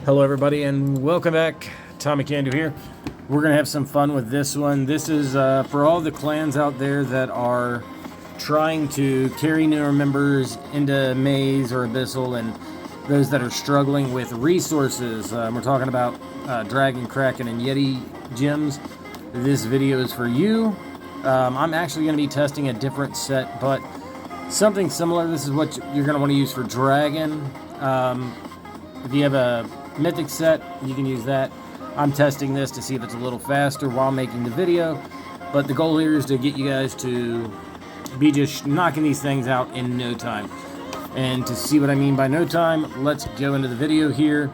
Hello everybody and welcome back. Tommy Candu here. We're going to have some fun with this one. This is for all the clans out there that are trying to carry newer members into Maze or Abyssal, and those that are struggling with resources. We're talking about Dragon, Kraken, and Yeti gems. This video is for you. I'm actually going to be testing a different set, but something similar. This is what you're going to want to use for Dragon. If you have a Mythic set, you can use that. I'm testing this to see if it's a little faster while making the video, but the goal here is to get you guys to be just knocking these things out in no time. And to see what I mean by no time, let's go into the video here.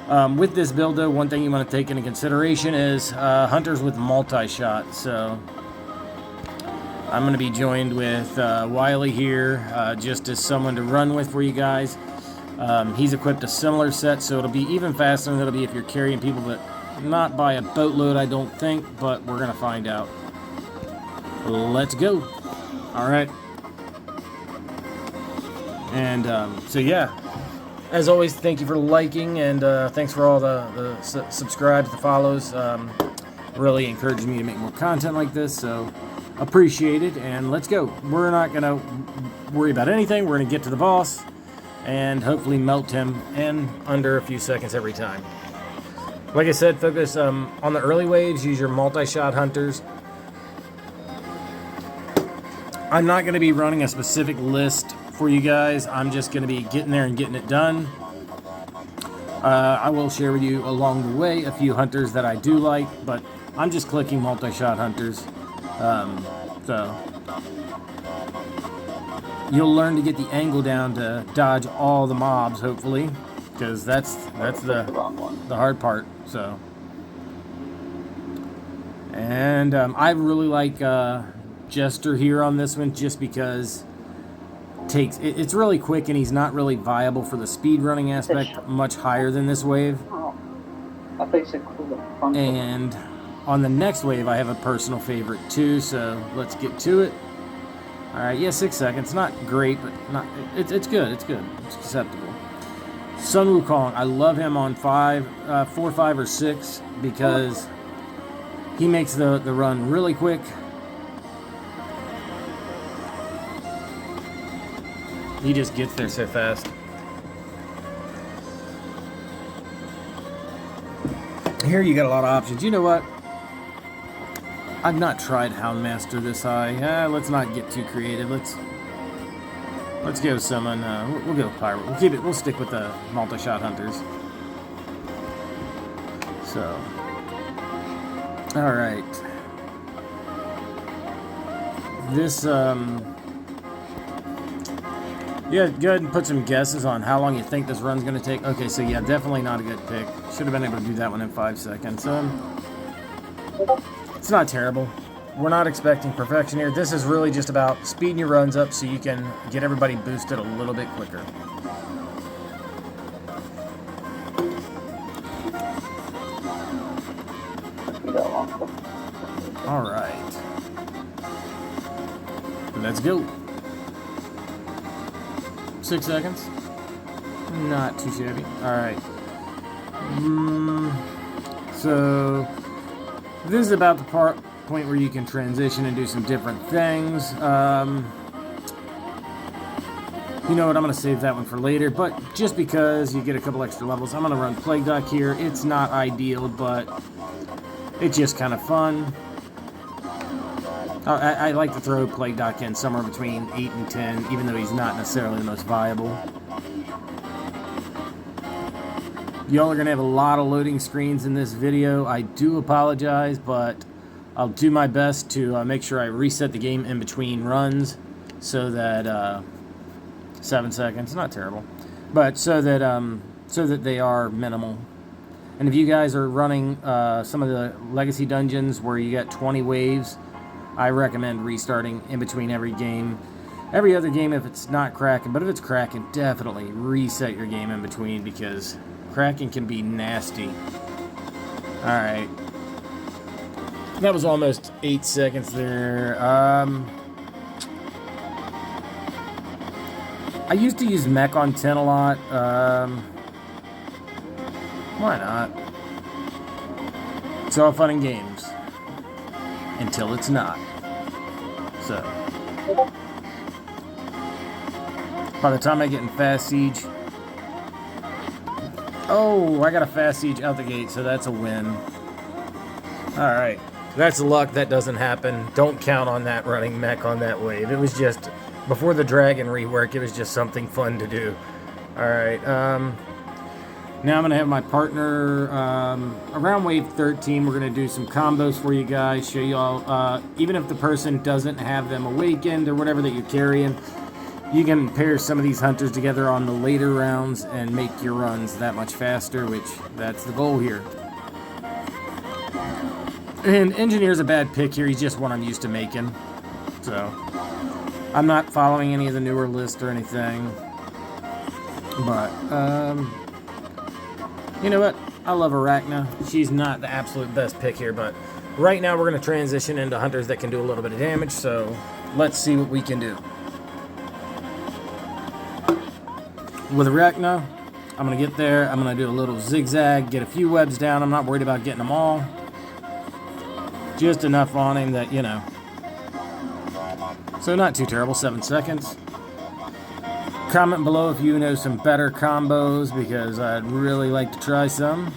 With this build though, one thing you want to take into consideration is hunters with multi-shot. So I'm going to be joined with Wiley here, just as someone to run with for you guys. He's equipped a similar set, so it'll be even faster than it'll be if you're carrying people, but not by a boatload, I don't think, but we're going to find out. Let's go. All right. And so, yeah, as always, thank you for liking, and thanks for all the subscribes, the follows. Really encouraged me to make more content like this, so appreciate it, and let's go. We're not going to worry about anything. We're going to get to the boss and hopefully melt him in under a few seconds every time. Like I said, focus on the early waves, use your multi-shot hunters. I'm not going to be running a specific list for you guys. I'm just going to be getting there and getting it done. I will share with you along the way a few hunters that I do like, but I'm just clicking multi-shot hunters. So you'll learn to get the angle down to dodge all the mobs, hopefully, because that's the hard part. So, and I really like Jester here on this one, just because it's really quick and he's not really viable for the speed running aspect, much higher than this wave. And on the next wave, I have a personal favorite too. So let's get to it. All right, yeah, 6 seconds. Not great, but it's good. It's good. It's acceptable. Sun Wukong, I love him on 4, 5, or 6 because he makes the run really quick. He just gets there so fast. Here you got a lot of options. You know what? I've not tried Houndmaster this high. Let's not get too creative. Let's go summon. We'll go pirate. We'll stick with the multi-shot hunters. So, all right. This yeah, go ahead and put some guesses on how long you think this run's going to take. Okay, so yeah, definitely not a good pick. Should have been able to do that one in 5 seconds. It's not terrible. We're not expecting perfection here. This is really just about speeding your runs up so you can get everybody boosted a little bit quicker. All right. Let's go. 6 seconds. Not too shabby. All right. So this is about the point where you can transition and do some different things. You know what, I'm going to save that one for later, but just because you get a couple extra levels, I'm going to run Plague Dock here. It's not ideal, but it's just kind of fun. I like to throw Plague Dock in somewhere between 8 and 10, even though he's not necessarily the most viable. Y'all are going to have a lot of loading screens in this video. I do apologize, but I'll do my best to make sure I reset the game in between runs so that 7 seconds, not terrible, but so that they are minimal. And if you guys are running some of the legacy dungeons where you get 20 waves, I recommend restarting in between every game. Every other game if it's not Kraken, but if it's Kraken, definitely reset your game in between because Kraken can be nasty. Alright. That was almost 8 seconds there. I used to use mech on 10 a lot. Why not? It's all fun and games. Until it's not. So. By the time I get in fast siege. Oh, I got a fast siege out the gate, so that's a win. Alright. That's luck. That doesn't happen. Don't count on that running mech on that wave. It was just, before the dragon rework, it was just something fun to do. Alright, now I'm going to have my partner, around wave 13, we're going to do some combos for you guys, show you all, even if the person doesn't have them awakened or whatever that you're carrying, you can pair some of these hunters together on the later rounds and make your runs that much faster, which that's the goal here. And Engineer's a bad pick here, he's just one I'm used to making, so I'm not following any of the newer lists or anything, but, you know what? I love Arachna. She's not the absolute best pick here, but right now we're going to transition into hunters that can do a little bit of damage, so let's see what we can do. With Arachna, I'm going to get there. I'm going to do a little zigzag, get a few webs down. I'm not worried about getting them all. Just enough on him that, you know. So not too terrible, 7 seconds. Comment below if you know some better combos, because I'd really like to try some.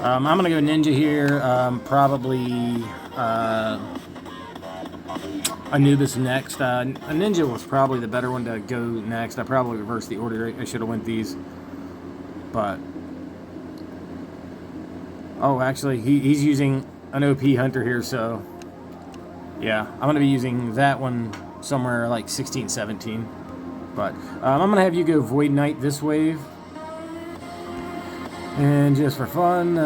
I'm going to go Ninja here, probably Anubis next. A Ninja was probably the better one to go next. I probably reversed the order. I should have went these. But, oh, actually, he's using an OP Hunter here, so yeah, I'm going to be using that one somewhere like 16, 17. But I'm going to have you go Void Knight this wave. And just for fun,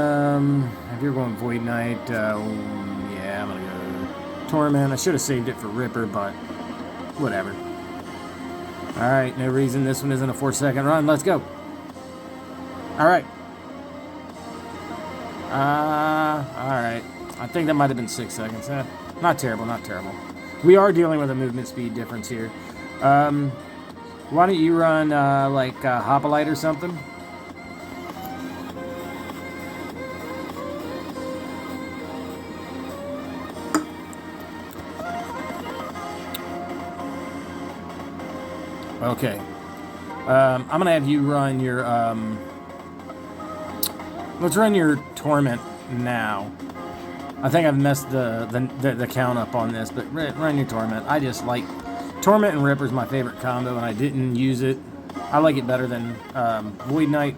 if you're going Void Knight, yeah, I'm going to go Torment. I should have saved it for Ripper, but whatever. Alright, no reason this one isn't a 4-second run. Let's go. Alright. Alright. I think that might have been 6 seconds. Not terrible, not terrible. We are dealing with a movement speed difference here. Why don't you run, like, Hoplite or something? Okay. I'm going to have you run your, let's run your Torment now. I think I've messed the count up on this, but run your Torment. I just like Torment and Ripper is my favorite combo, and I didn't use it. I like it better than Void Knight,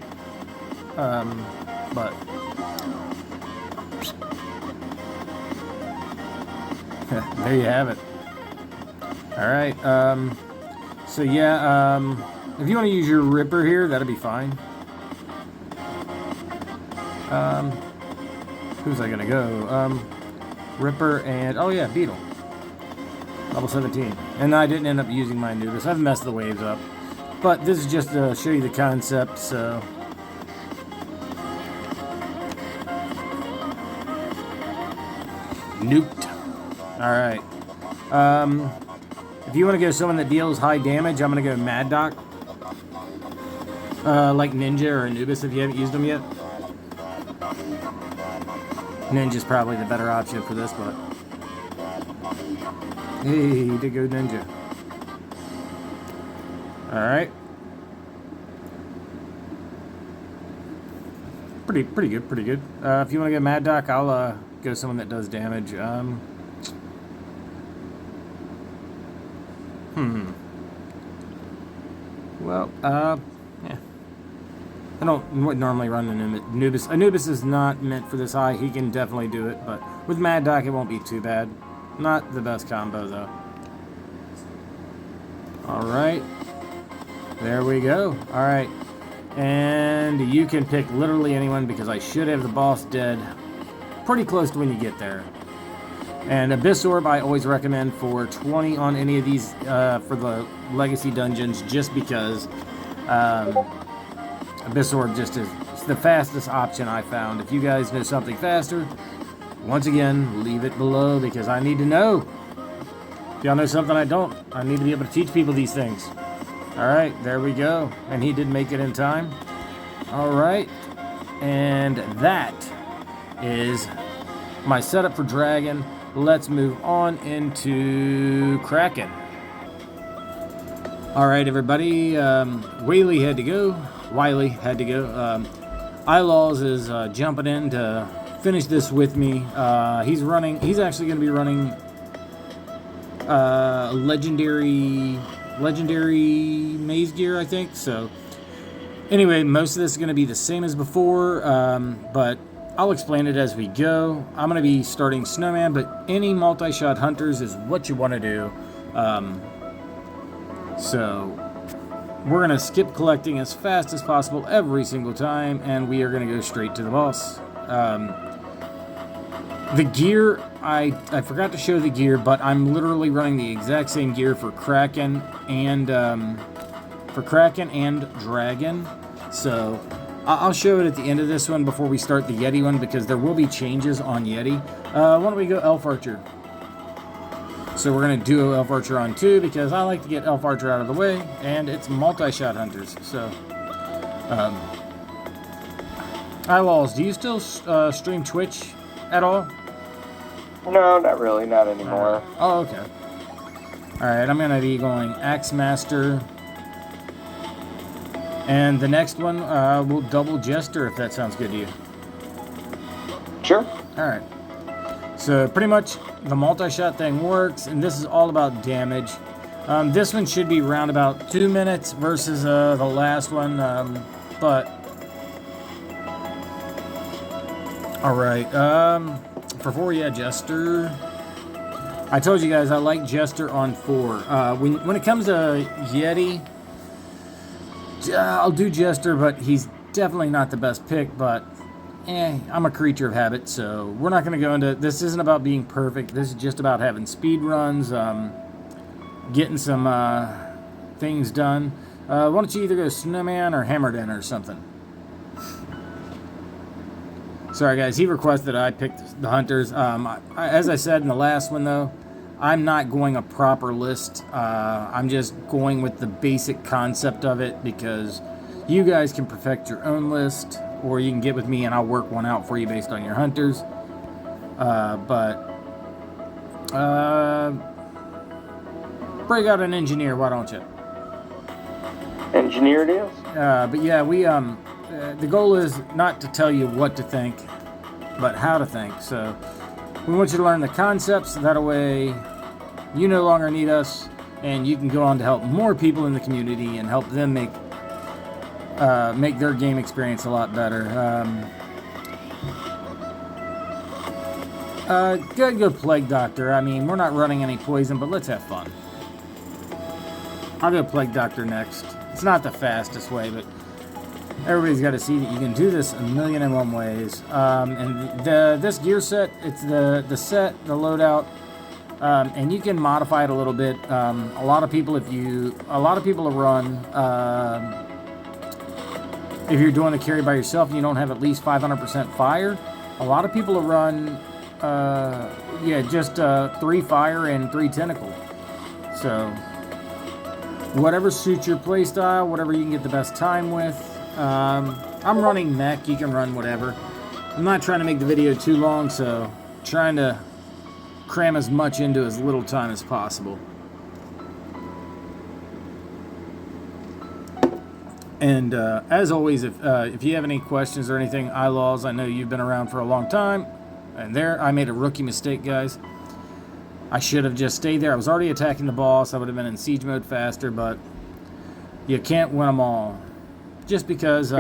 but there you have it. All right. So yeah, if you want to use your Ripper here, that'll be fine. Who's I gonna go? Ripper and, oh yeah, Beetle. Level 17. And I didn't end up using my Anubis. I've messed the waves up. But this is just to show you the concept, so. Nuked. Alright. If you want to go someone that deals high damage, I'm going to go Mad Doc. Like Ninja or Anubis if you haven't used them yet. Ninja's probably the better option for this, but hey, he did go Ninja. Alright. Pretty good, pretty good. If you want to go Mad Doc, I'll go someone that does damage. Well, yeah. I don't normally run an Anubis. Anubis is not meant for this high. He can definitely do it, but with Mad Doc, it won't be too bad. Not the best combo, though. Alright. There we go. Alright. And you can pick literally anyone, because I should have the boss dead pretty close to when you get there. And Abyss Orb I always recommend for 20 on any of these for the Legacy dungeons, just because Abyss Orb just is the fastest option I found. If you guys know something faster, once again, leave it below, because I need to know. If y'all know something I don't, I need to be able to teach people these things. Alright, there we go. And he did make it in time. All right, and that is my setup for Dragon. Let's move on into Kraken. All right, everybody. Wiley had to go. Ilaws is jumping in to finish this with me. He's running. He's actually going to be running legendary maze gear, I think. So anyway, most of this is going to be the same as before, but I'll explain it as we go. I'm going to be starting Snowman, but any multi-shot hunters is what you want to do. So we're going to skip collecting as fast as possible every single time, and we are going to go straight to the boss. The gear, I forgot to show the gear, but I'm literally running the exact same gear for Kraken and Dragon. So I'll show it at the end of this one before we start the Yeti one, because there will be changes on Yeti. Why don't we go Elf Archer? So we're going to duo Elf Archer on 2 because I like to get Elf Archer out of the way, and it's multi-shot hunters. So, Ilaws, do you still stream Twitch at all? No, not really, not anymore. Oh, okay. Alright, I'm going to be going Axe Master. And the next one, we'll double Jester, if that sounds good to you. Sure. Alright. So pretty much the multi-shot thing works, and this is all about damage. This one should be around about 2 minutes versus the last one, but... Alright, for 4, yeah, Jester. I told you guys I like Jester on 4. When it comes to Yeti, I'll do Jester, but he's definitely not the best pick, but I'm a creature of habit, so we're not going to go into... This isn't about being perfect. This is just about having speed runs, getting some things done. Why don't you either go Snowman or Hammerden or something? Sorry, guys. He requested I pick the hunters. As I said in the last one, though, I'm not going a proper list. I'm just going with the basic concept of it because you guys can perfect your own list, or you can get with me and I'll work one out for you based on your hunters. Break out an engineer, why don't you? Engineer it is. But yeah, we the goal is not to tell you what to think, but how to think. So we want you to learn the concepts. That way, you no longer need us, and you can go on to help more people in the community and help them make their game experience a lot better. Go Plague Doctor. I mean, we're not running any poison, but let's have fun. I'll go Plague Doctor next. It's not the fastest way, but everybody's got to see that you can do this 1,000,001 ways. And this gear set, it's the set, the loadout, and you can modify it a little bit. A lot of people run. If you're doing the carry by yourself and you don't have at least 500% fire, a lot of people will run, just 3 fire and 3 tentacle. So, whatever suits your playstyle, whatever you can get the best time with. I'm running mech, you can run whatever. I'm not trying to make the video too long, so trying to cram as much into as little time as possible. And as always, if you have any questions or anything, Ilaws, I know you've been around for a long time. And I made a rookie mistake, guys. I should have just stayed there. I was already attacking the boss. I would have been in siege mode faster, but you can't win them all. Just because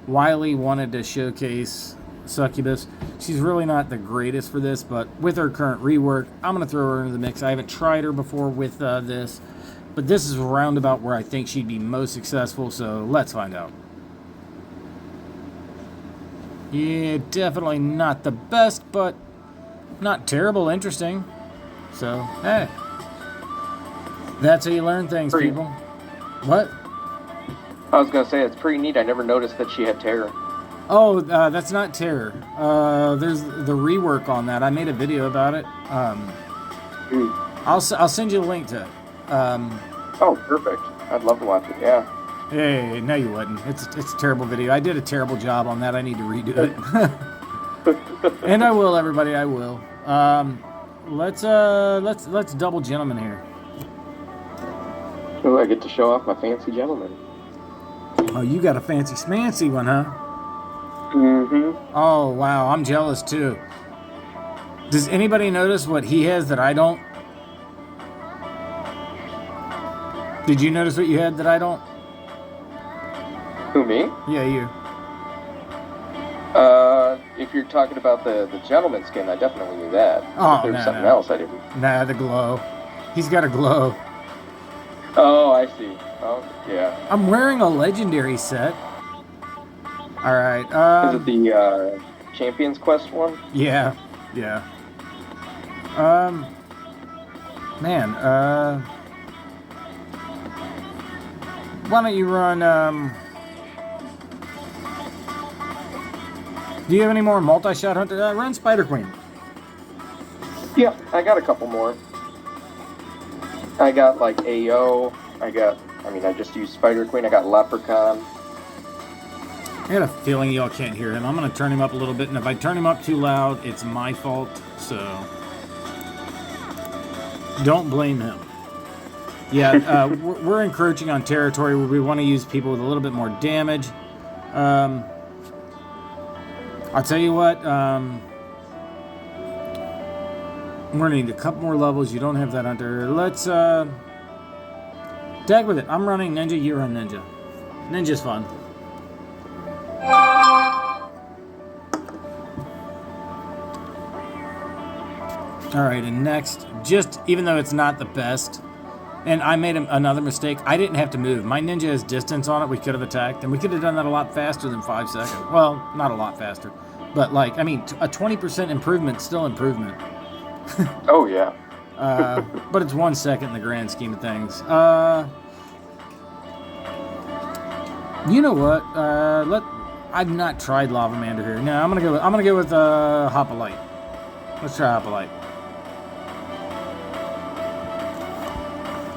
Wiley wanted to showcase Succubus. She's really not the greatest for this, but with her current rework, I'm going to throw her into the mix. I haven't tried her before with this. But this is roundabout where I think she'd be most successful, so let's find out. Yeah, definitely not the best, but not terrible, interesting. So, hey. That's how you learn things, people. What? I was going to say, it's pretty neat. I never noticed that she had terror. Oh, that's not terror. There's the rework on that. I made a video about it. I'll send you a link to it. Oh, perfect. I'd love to watch it, yeah. Hey, no, you wouldn't. It's a terrible video. I did a terrible job on that. I need to redo it. And I will, everybody. I will. Let's double gentleman here. Oh, I get to show off my fancy gentleman. Oh, you got a fancy smancy one, huh? Mm-hmm. Oh, wow. I'm jealous, too. Does anybody notice what he has that I don't? Did you notice what you had that I don't? Who, me? Yeah, you. If you're talking about the gentleman skin, I definitely knew that. Oh, if there was no, something no. else, I didn't. Nah, the glow. He's got a glow. Oh, I see. Oh, yeah. I'm wearing a legendary set. All right. Is it the Champions Quest one? Yeah. Yeah. Man, why don't you run, do you have any more multi-shot hunter? Run Spider Queen. Yeah, I got a couple more. I got like AO. I just used Spider Queen. I got Leprechaun. I got a feeling y'all can't hear him. I'm going to turn him up a little bit, and if I turn him up too loud, it's my fault, so don't blame him. Yeah, we're encroaching on territory where we want to use people with a little bit more damage. I'll tell you what, we're going to need a couple more levels. You don't have that hunter. Let's, tag with it. I'm running Ninja, you run Ninja. Ninja's fun. Alright, and next, just, even though it's not the best, and I made another mistake, I didn't have to move. My Ninja has distance on it, we could have attacked, and we could have done that a lot faster than 5 seconds. Well, not a lot faster, but like, I mean, a 20% improvement, still improvement. Oh, yeah. But it's 1 second in the grand scheme of things. You know what? I've not tried Lavamander here. No, I'm gonna go with Hoplite. Let's try Hoplite.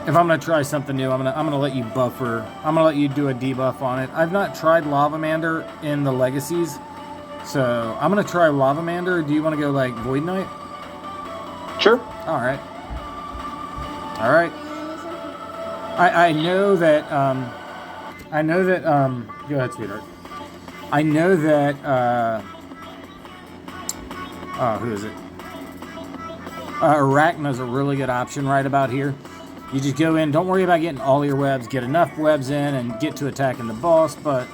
If I'm gonna try something new, I'm gonna let you buffer. I'm gonna let you do a debuff on it. I've not tried Lavamander in the Legacies, so I'm gonna try Lavamander. Do you want to go like Void Knight? Sure. All right. All right. I know that. Go ahead, sweetheart. I know that. Who is it? Arachna's a really good option right about here. You just go in. Don't worry about getting all your webs. Get enough webs in and get to attacking the boss. But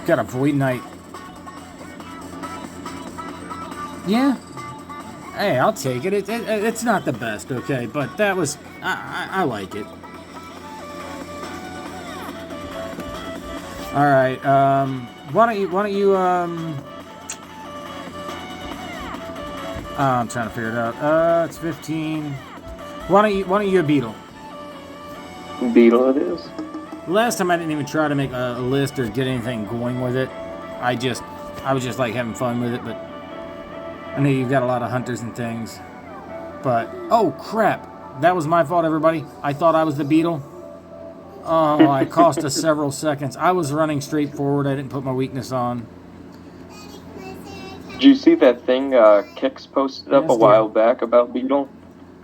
got a Void Knight. Yeah. Hey, I'll take it. It's not the best, okay, but that was I like it. All right. Why don't you I'm trying to figure it out. It's 15. Why don't you a beetle? Beetle it is. Last time I didn't even try to make a list or get anything going with it. I was just like having fun with it, but I know you've got a lot of hunters and things. But oh crap. That was my fault, everybody. I thought I was the beetle. Oh, I cost us several seconds. I was running straight forward. I didn't put my weakness on. Did you see that thing Kix posted up a while back about Beetle?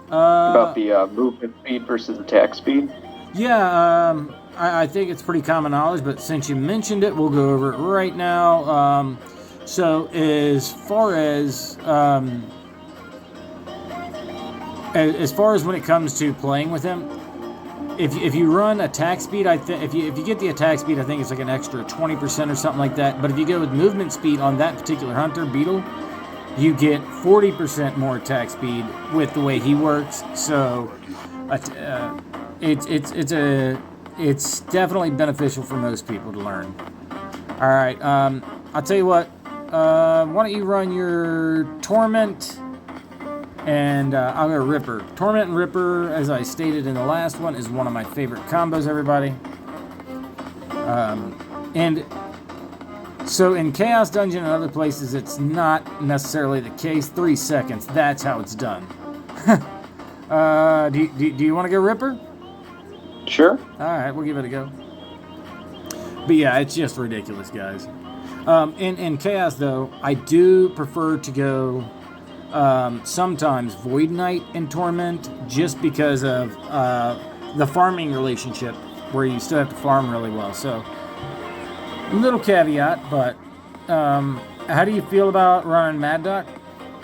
About the movement speed versus attack speed? Yeah, I think it's pretty common knowledge, but since you mentioned it, we'll go over it right now. So as far as when it comes to playing with him, if you run attack speed, if you get the attack speed, I think it's like an extra 20% or something like that. But if you go with movement speed on that particular hunter, Beetle, you get 40% more attack speed with the way he works. So it's definitely beneficial for most people to learn. All right, I'll tell you what. Why don't you run your Torment? And I'll go Ripper. Torment and Ripper, as I stated in the last one, is one of my favorite combos, everybody. And so in Chaos Dungeon and other places, it's not necessarily the case. 3 seconds, that's how it's done. Do you want to go Ripper? Sure. All right, we'll give it a go. But yeah, it's just ridiculous, guys. In Chaos, though, I do prefer to go sometimes Void Knight in Torment just because of the farming relationship where you still have to farm really well. So, little caveat, but how do you feel about running Mad Dog?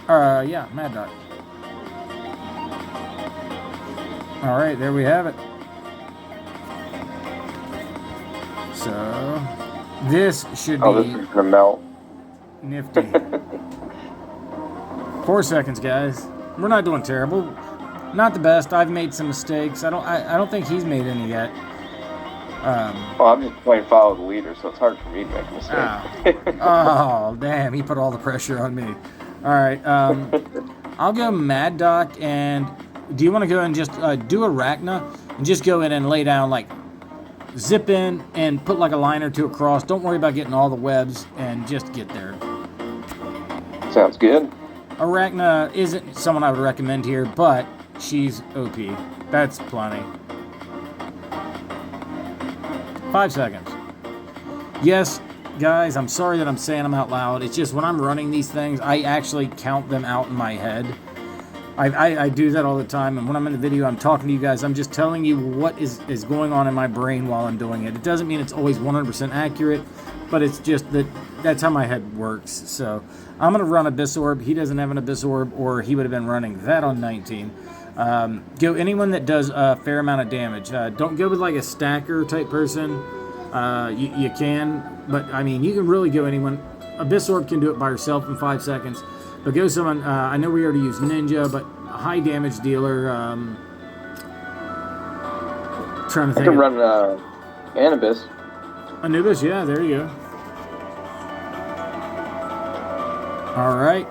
Yeah, Mad Dog. All right, there we have it. So, this should be... Oh, this is gonna melt. Nifty. 4 seconds, guys. We're not doing terrible. Not the best. I've made some mistakes. I don't think he's made any yet. Well, I'm just playing follow the leader, so it's hard for me to make a mistake. Oh, damn. He put all the pressure on me. All right. I'll go Mad Doc, and do you want to go and just do Arachna and just go in and lay down, like, zip in and put like a line or two across. Don't worry about getting all the webs and just get there. Sounds good. Arachna isn't someone I would recommend here, but she's OP. That's plenty. 5 seconds. Yes, guys, I'm sorry that I'm saying them out loud. It's just when I'm running these things, I actually count them out in my head. I do that all the time, and when I'm in the video, I'm talking to you guys. I'm just telling you what is going on in my brain while I'm doing it. It doesn't mean it's always 100% accurate, but it's just that's how my head works. So I'm going to run Abyss Orb. He doesn't have an Abyss Orb, or he would have been running that on 19. Go anyone that does a fair amount of damage. Don't go with like a stacker type person. You can, but I mean, you can really go anyone. Abyss Orb can do it by herself in 5 seconds. But go someone, I know we already used Ninja, but a high damage dealer. Trying to think. I can run Anubis. Anubis, yeah, there you go. All right.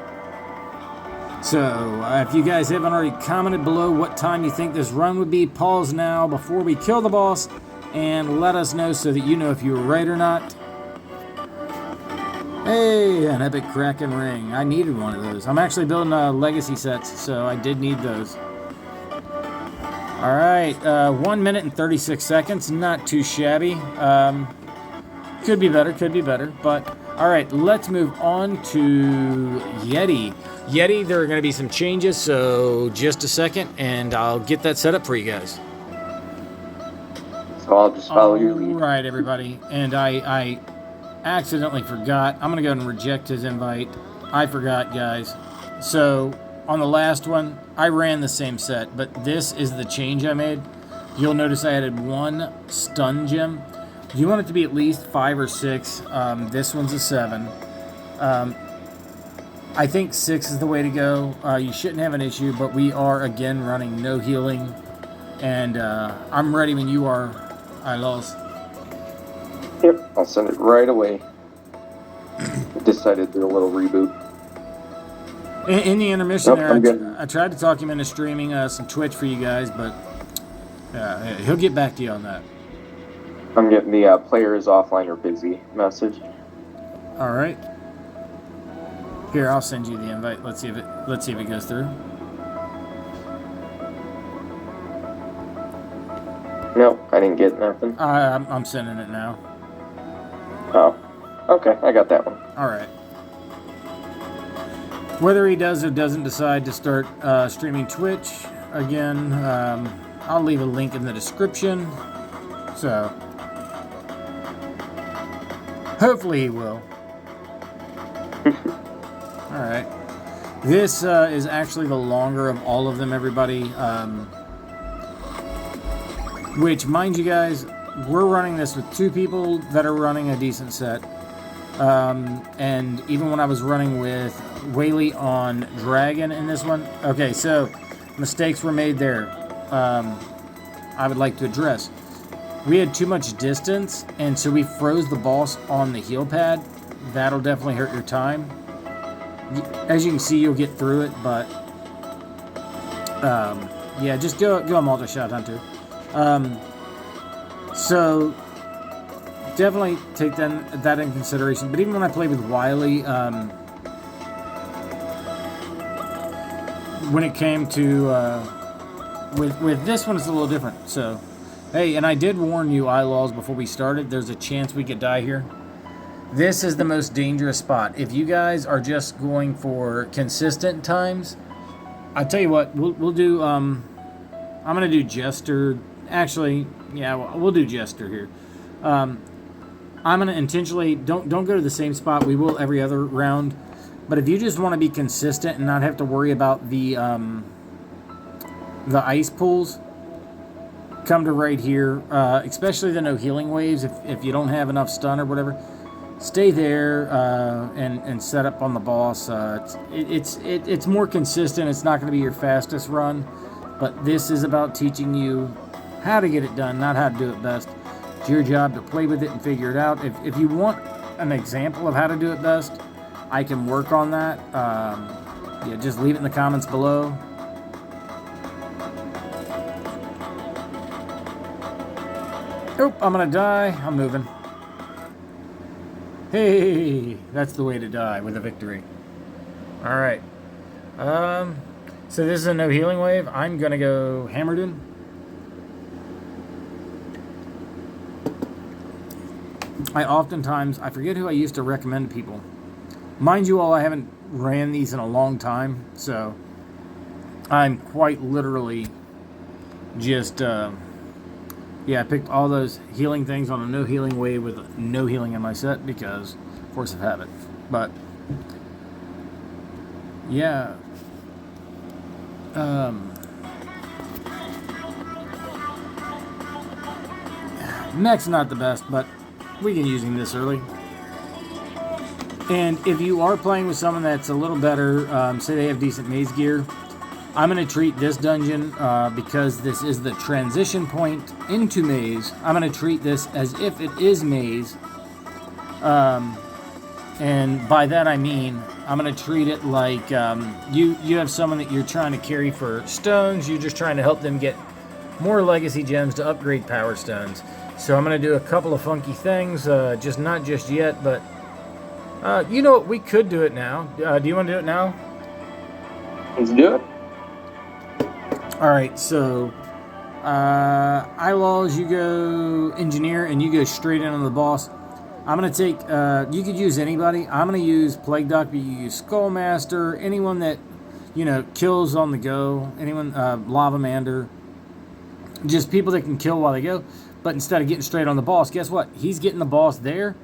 So, if you guys haven't already commented below what time you think this run would be, pause now before we kill the boss and let us know so that you know if you were right or not. Hey, an epic Kraken ring. I needed one of those. I'm actually building legacy sets, so I did need those. All right, 1 minute and 36 seconds. Not too shabby. Could be better, but all right, let's move on to Yeti. Yeti, there are going to be some changes, so just a second, and I'll get that set up for you guys. So I'll just follow your lead. All right, everybody, and I accidentally forgot. I'm going to go ahead and reject his invite. I forgot, guys. So, on the last one, I ran the same set, but this is the change I made. You'll notice I added 1 stun gem. You want it to be at least 5 or 6. This one's a 7. I think 6 is the way to go. You shouldn't have an issue, but we are, again, running no healing. And I'm ready when you are, Ilos. Yep, I'll send it right away. Decided to do a little reboot. In the intermission Nope, there, I tried to talk him into streaming some Twitch for you guys, but he'll get back to you on that. I'm getting the player is offline or busy message. All right. Here, I'll send you the invite. Let's see if it goes through. Nope, I didn't get nothing. I'm sending it now. Oh, okay, I got that one. All right. Whether he does or doesn't decide to start streaming Twitch, again, I'll leave a link in the description. So, hopefully he will. All right. This is actually the longer of all of them, everybody. Which, mind you guys, we're running this with 2 people that are running a decent set. And even when I was running with Whaley on Dragon in this one. Okay, so mistakes were made there. I would like to address. We had too much distance, and so we froze the boss on the heal pad. That'll definitely hurt your time. As you can see, you'll get through it, but yeah, just go a multi-shot hunter. So definitely take that in consideration. But even when I played with Wiley, when it came to with this one, it's a little different. So Hey, and I did warn you, Eyelaws, before we started, there's a chance we could die here. This is the most dangerous spot. If you guys are just going for consistent times, I'll tell you what, we'll do, I'm going to do Jester. Actually, yeah, we'll do Jester here. I'm going to intentionally, don't go to the same spot. We will every other round. But if you just want to be consistent and not have to worry about the ice pools, come to right here, especially the no healing waves. If you don't have enough stun or whatever, stay there and set up on the boss. It's more consistent. It's not going to be your fastest run, but this is about teaching you how to get it done, not how to do it best. It's your job to play with it and figure it out. If you want an example of how to do it best, I can work on that. Yeah, just leave it in the comments below. Nope, I'm gonna die. I'm moving. Hey, that's the way to die, with a victory. All right. So this is a no healing wave. I'm gonna go Hammerden. I forget who I used to recommend to people. Mind you all, I haven't ran these in a long time, so I'm quite literally just, yeah, I picked all those healing things on a no healing wave with no healing in my set because force of habit. But, yeah. Mech's not the best, but we can use him this early. And if you are playing with someone that's a little better, say they have decent maze gear, I'm going to treat this dungeon, because this is the transition point into maze, I'm going to treat this as if it is maze. And by that I mean, I'm going to treat it like you have someone that you're trying to carry for stones, you're just trying to help them get more legacy gems to upgrade power stones. So I'm going to do a couple of funky things, not just yet, but you know what, we could do it now. Do you want to do it now? Let's do it. Alright, so Eyelaws, you go Engineer, and you go straight in on the boss. I'm going to take, you could use anybody. I'm going to use Plague Doctor, you use Skullmaster, anyone that, you know, kills on the go, anyone, Lavamander, just people that can kill while they go. But instead of getting straight on the boss, guess what? He's getting the boss there,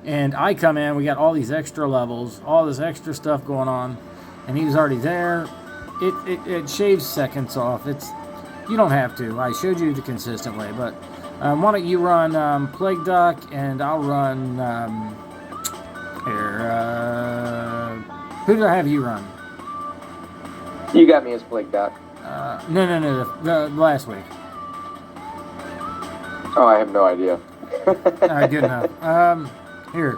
and I come in, we got all these extra levels, all this extra stuff going on, and he was already there. It shaves seconds off. You don't have to. I showed you the consistent way, but why don't you run Plague Doc, and I'll run who did I have you run? You got me as Plague Doc. No, the last week. Oh, I have no idea. Good enough. Here.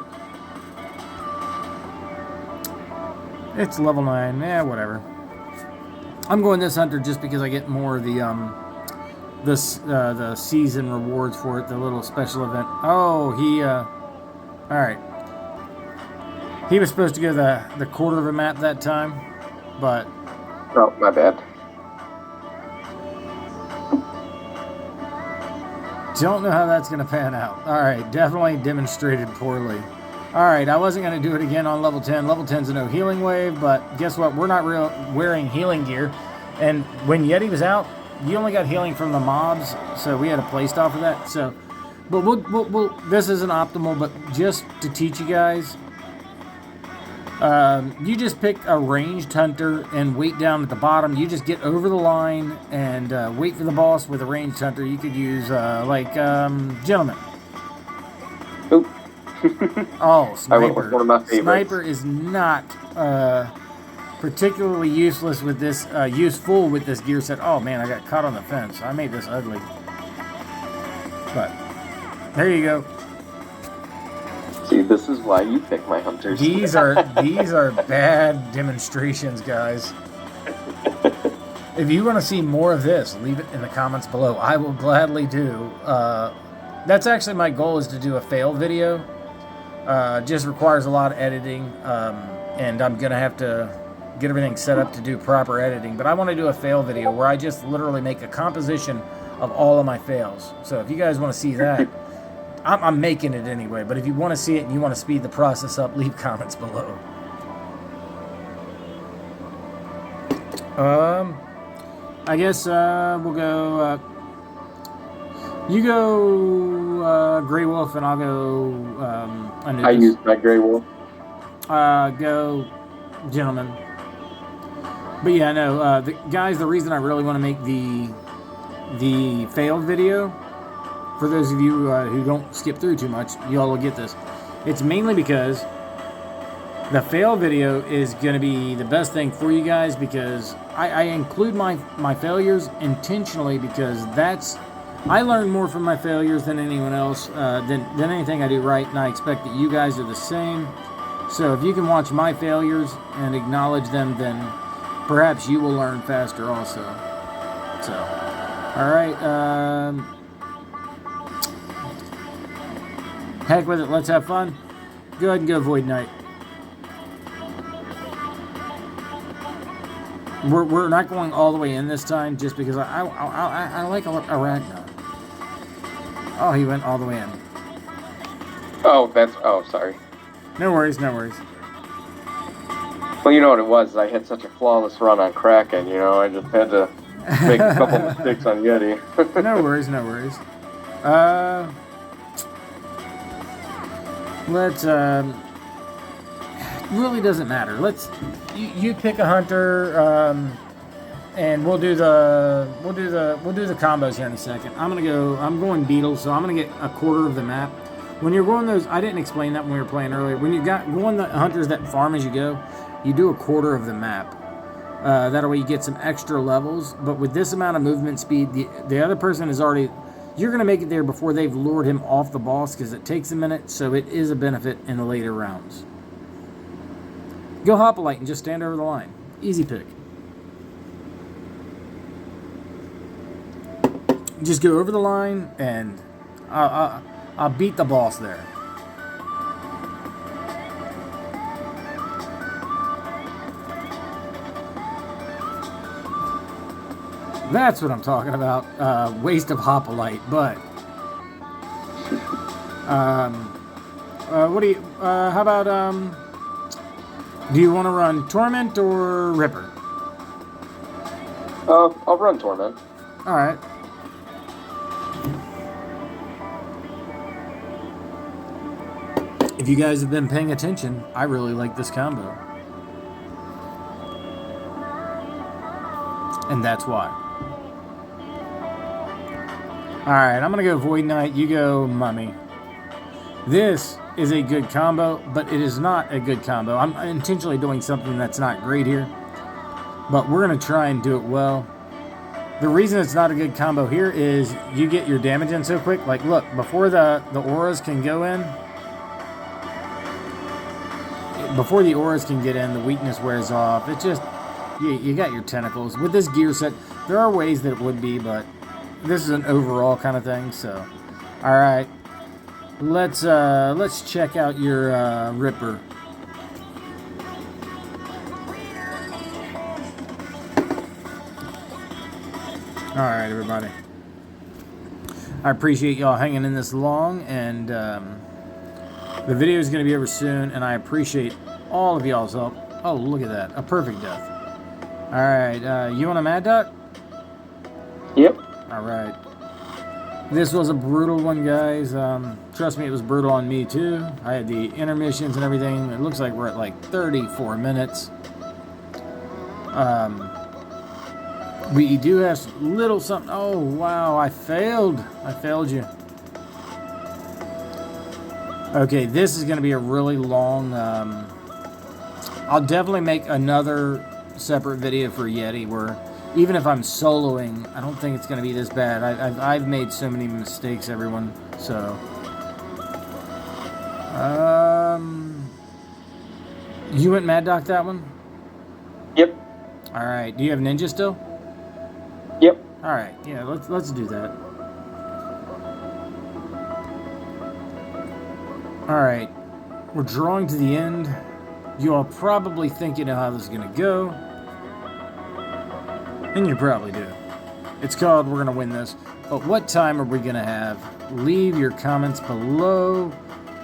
It's level 9. Yeah, whatever. I'm going this hunter just because I get more of the season rewards for it, the little special event. Oh, alright. He was supposed to go the quarter of a map that time, but... Oh, my bad. Don't know how that's going to pan out. Alright, definitely demonstrated poorly. Alright, I wasn't going to do it again on level 10. Level 10's a no healing wave, but guess what? We're not wearing healing gear. And when Yeti was out, you only got healing from the mobs, so we had a playstyle for that. So, but we'll this isn't optimal, but just to teach you guys, you just pick a ranged hunter and wait down at the bottom. You just get over the line and wait for the boss with a ranged hunter. You could use Gentleman. Oop. Oh, Sniper. One of my favorites. Sniper is not particularly useless with this, useful with this gear set. Oh man, I got caught on the fence. I made this ugly. But there you go. See, this is why you pick my hunters. These are bad demonstrations, guys. If you want to see more of this, leave it in the comments below. I will gladly do. That's actually my goal, is to do a fail video. Just requires a lot of editing, and I'm gonna have to get everything set up to do proper editing. But I want to do a fail video where I just literally make a composition of all of my fails. So if you guys want to see that, I'm making it anyway. But if you want to see it and you want to speed the process up, leave comments below. I guess we'll go. You go Grey Wolf, and I'll go. Anubis. I used my Grey Wolf. Go Gentleman. But yeah, no, guys. The reason I really want to make the failed video, for those of you who don't skip through too much, y'all will get this. It's mainly because the fail video is going to be the best thing for you guys, because I include my failures intentionally, because I learn more from my failures than anyone else, than anything I do right, and I expect that you guys are the same. So if you can watch my failures and acknowledge them, then perhaps you will learn faster also. So, alright, heck with it, let's have fun. Go ahead and go Void Knight. We're not going all the way in this time, just because I like Arachna. Oh, he went all the way in. Oh, sorry. No worries, no worries. Well, you know what it was? I had such a flawless run on Kraken, you know, I just had to make a couple mistakes on Yeti. No worries, no worries. Let's, really doesn't matter. You pick a hunter, and we'll do the combos here in a second. I'm going Beetle, so I'm gonna get a quarter of the map. When you're going those, I didn't explain that when we were playing earlier. When you got going the hunters that farm as you go, you do a quarter of the map. That way you get some extra levels. But with this amount of movement speed, the other person is already. You're gonna make it there before they've lured him off the boss, because it takes a minute. So it is a benefit in the later rounds. Go Hoplite and just stand over the line. Easy pick. Just go over the line, and I'll beat the boss there. That's what I'm talking about. Waste of Hoplite, but what do you? How about do you want to run Torment or Ripper? I'll run Torment. All right. If you guys have been paying attention, I really like this combo. And that's why. Alright, I'm going to go Void Knight, you go Mummy. This is a good combo, but it is not a good combo. I'm intentionally doing something that's not great here, but we're going to try and do it well. The reason it's not a good combo here is you get your damage in so quick. Like, look, before the auras can go in, before the auras can get in, the weakness wears off. It's just, you got your tentacles. With this gear set, there are ways that it would be, but this is an overall kind of thing, so. Alright. Let's check out your Ripper. Alright, everybody. I appreciate y'all hanging in this long, and the video is going to be over soon, and I appreciate all of y'all's help. Oh, look at that. A perfect death. Alright, you want a Mad Duck? Yep. Alright. This was a brutal one, guys. Trust me, it was brutal on me, too. I had the intermissions and everything. It looks like we're at like 34 minutes. We do have little something. Oh, wow, I failed. I failed you. Okay, this is going to be a really long... I'll definitely make another separate video for Yeti where, even if I'm soloing, I don't think it's going to be this bad. I've made so many mistakes, everyone. So, you went Mad Doc that one? Yep. All right. Do you have Ninja still? Yep. All right. Yeah. Let's do that. All right. We're drawing to the end. You all probably think you know how this is going to go. And you probably do. It's called We're Gonna Win This. But what time are we gonna have? Leave your comments below.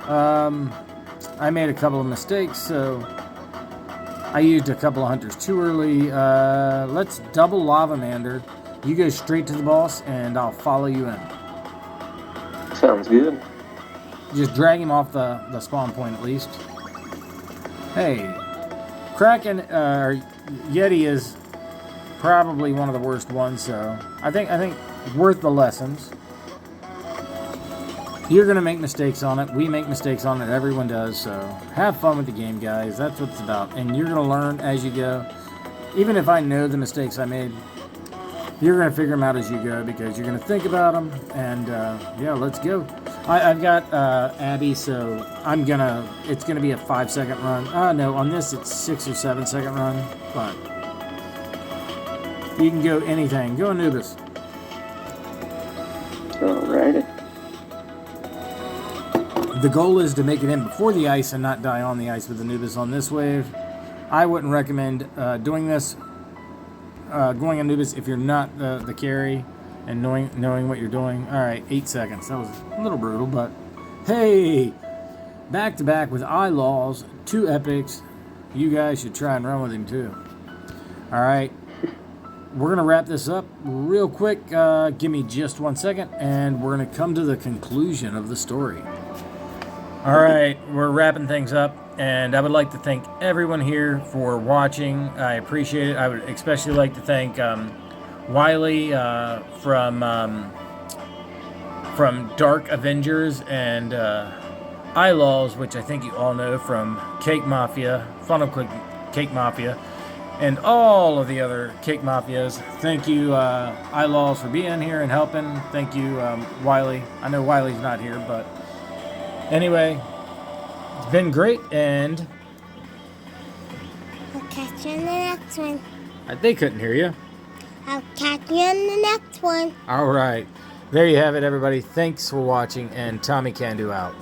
I made a couple of mistakes, so I used a couple of hunters too early. Let's double Lavamander. You go straight to the boss, and I'll follow you in. Sounds good. Just drag him off the spawn point at least. Hey, Kraken or Yeti is probably one of the worst ones, so I think worth the lessons. You're gonna make mistakes on it. We make mistakes on it. Everyone does. So have fun with the game, guys. That's what it's about. And you're gonna learn as you go. Even if I know the mistakes I made, you're gonna figure them out as you go because you're gonna think about them. And yeah, let's go. I've got Abby, so it's gonna be a 5-second run. No, on this it's 6 or 7 second run, but you can go anything. Go Anubis. Alrighty. The goal is to make it in before the ice and not die on the ice with Anubis on this wave. I wouldn't recommend doing this, going Anubis if you're not the carry and knowing what you're doing. All right, 8 seconds. That was a little brutal, but hey, back to back with Laws, 2 epics. You guys should try and run with him too. All right, we're gonna wrap this up real quick. Give me just 1 second, and we're gonna come to the conclusion of the story. All right, we're wrapping things up, and I would like to thank everyone here for watching. I appreciate it. I would especially like to thank Wiley from Dark Avengers and Laws, which I think you all know from Cake Mafia, Funnel Cake Mafia, and all of the other Cake Mafias. Thank you, Laws, for being here and helping. Thank you, Wiley. I know Wiley's not here, but anyway, it's been great, and I'll catch you in the next one. they couldn't hear you. I'll catch you in the next one. All right. There you have it, everybody. Thanks for watching, and Tommy Can Do out.